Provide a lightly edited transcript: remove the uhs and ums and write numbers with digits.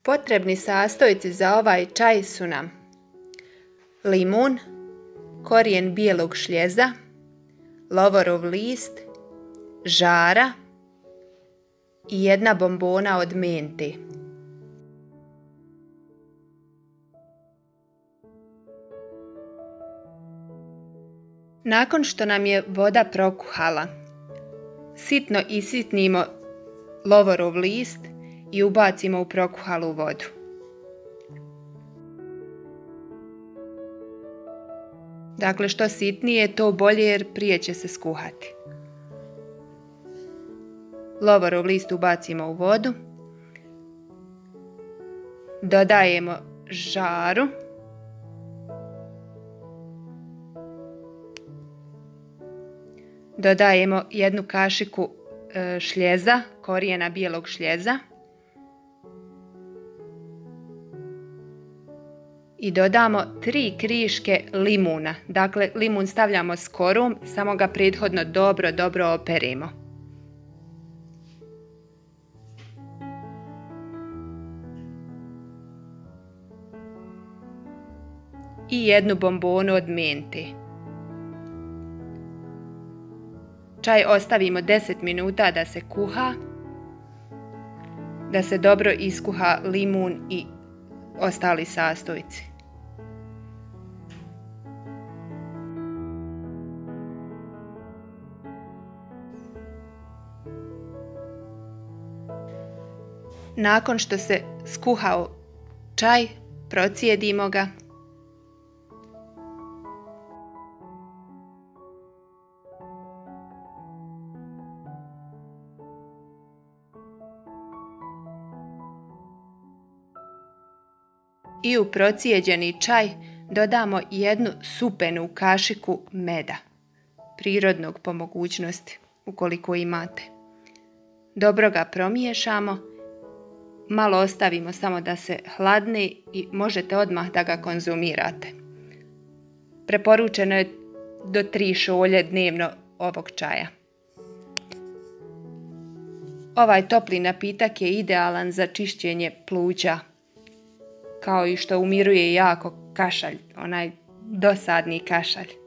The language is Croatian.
Potrebni sastojci za ovaj čaj su nam limun, korijen bijelog šljeza, lovorov list, žara i 1 bombona od mente. Nakon što nam je voda prokuhala, sitno isitnimo lovorov list i ubacimo u prokuhalu vodu. Dakle, što sitnije, to bolje jer prije će se skuhati. Lovorov list ubacimo u vodu. Dodajemo žaru. Dodajemo 1 kašiku šljeza, korijena bijelog šljeza. I dodamo 3 kriške limuna. Dakle, limun stavljamo s korom, samo ga prethodno dobro operemo. I 1 bombonu od mente. Čaj ostavimo 10 minuta da se kuha, da se dobro iskuha limun i ostali sastojci. Nakon što se skuhao čaj, procijedimo ga. I u procijeđeni čaj dodamo 1 supenu kašiku meda, prirodnog po mogućnosti, ukoliko imate. Dobro ga promiješamo, malo ostavimo samo da se hladne i možete odmah da ga konzumirate. Preporučeno je do 3 šolje dnevno ovog čaja. Ovaj topli napitak je idealan za čišćenje pluća, kao i što umiruje jako kašalj, onaj dosadni kašalj.